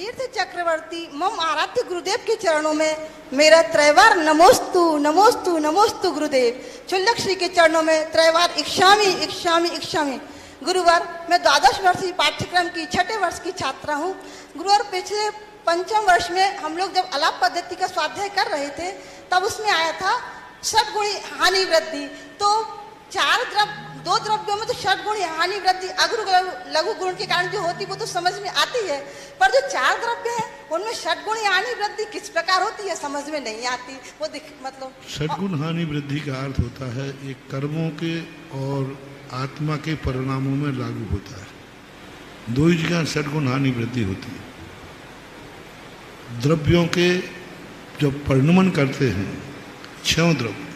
तीर्थ चक्रवर्ती मम आराध्य गुरुदेव के चरणों में मेरा त्रैवार नमोस्तु नमोस्तु नमोस्तु गुरुदेव। क्षुल्लक श्री के चरणों में त्रैवार इक्षामि इक्षामि इक्षामि। गुरुवर, मैं द्वादश वर्षीय पाठ्यक्रम की 6ठे वर्ष की छात्रा हूँ। गुरुवर, पिछले 5वें वर्ष में हम लोग जब अलाप पद्धति का स्वाध्याय कर रहे थे तब उसमें आया था षटगुणी हानि वृद्धि। तो दो द्रव्यों में तो षटगुणी हानि वृद्धि अगुरु लघु गुण के कारण जो होती वो तो समझ में आती है, पर जो 4 द्रव्य है उनमें षटगुणी हानि वृद्धि किस प्रकार होती है समझ में नहीं आती। वो मतलब षटगुण हानि वृद्धि का अर्थ होता है ये कर्मों के और आत्मा के परिणामों में लागू होता है। दो ही जगह षटगुण हानि वृद्धि होती है। द्रव्यों के जब परिणमन करते हैं 6 द्रव्य,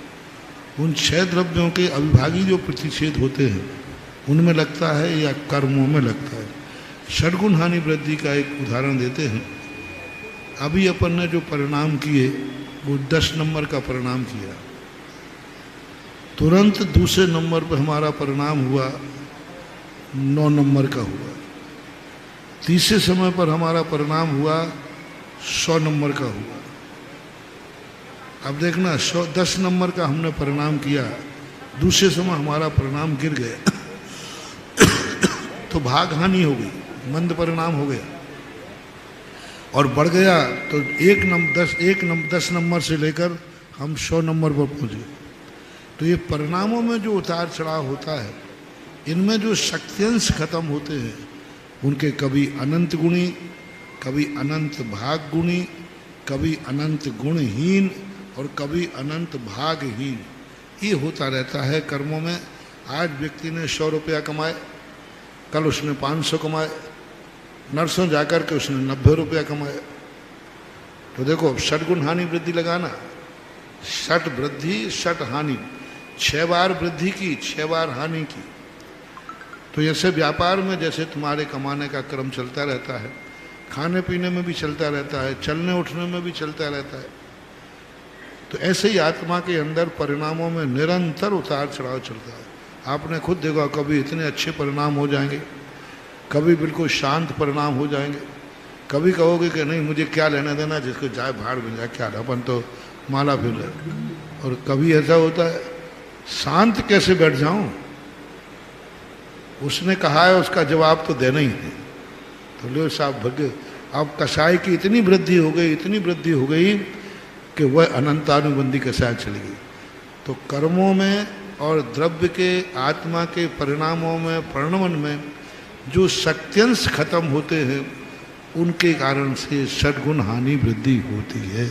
उन 6 द्रव्यों के अविभागी जो प्रतिषेध होते हैं उनमें लगता है या कर्मों में लगता है। षटगुण हानि वृद्धि का एक उदाहरण देते हैं। अभी अपन ने जो परिणाम किए वो 10 नंबर का परिणाम किया, तुरंत दूसरे नंबर पर हमारा परिणाम हुआ 9 नंबर का हुआ। तीसरे समय पर हमारा परिणाम हुआ 100 नंबर का हुआ। अब देखना 10 नंबर का हमने परिणाम किया, दूसरे समय हमारा परिणाम गिर गया तो भाग हानि हो गई, मंद परिणाम हो गया। और बढ़ गया तो 10 नंबर से लेकर हम 100 नंबर पर पहुंचे। तो ये परिणामों में जो उतार चढ़ाव होता है, इनमें जो शक्तियांश खत्म होते हैं उनके कभी अनंत गुणी, कभी अनंत भाग गुणी, कभी अनंत गुणहीन और कभी अनंत भागहीन, ये होता रहता है कर्मों में। आज व्यक्ति ने 100 रुपया कमाए, कल उसने 500 कमाए, नरसों जाकर के उसने 90 रुपया कमाए। तो देखो षटगुण हानि वृद्धि लगाना, षट वृद्धि षट हानि, 6 बार वृद्धि की 6 बार हानि की। तो ऐसे व्यापार में जैसे तुम्हारे कमाने का क्रम चलता रहता है, खाने पीने में भी चलता रहता है, चलने उठने में भी चलता रहता है, तो ऐसे ही आत्मा के अंदर परिणामों में निरंतर उतार चढ़ाव चलता है। आपने खुद देखा, कभी इतने अच्छे परिणाम हो जाएंगे, कभी बिल्कुल शांत परिणाम हो जाएंगे, कभी कहोगे कि नहीं मुझे क्या लेना देना, जिसको जाए भाड़ में जाए, क्या अपन तो माला फिर रहे। और कभी ऐसा होता है शांत कैसे बैठ जाऊं, उसने कहा है उसका जवाब तो देना ही है। तो लो साहब भगे, अब कसाई की इतनी वृद्धि हो गई, इतनी वृद्धि हो गई कि वह अनंतानुबंधी कसाय चली गई। तो कर्मों में और द्रव्य के आत्मा के परिणामों में परिणमन में जो शक्तियांश खत्म होते हैं उनके कारण से षटगुण हानि वृद्धि होती है।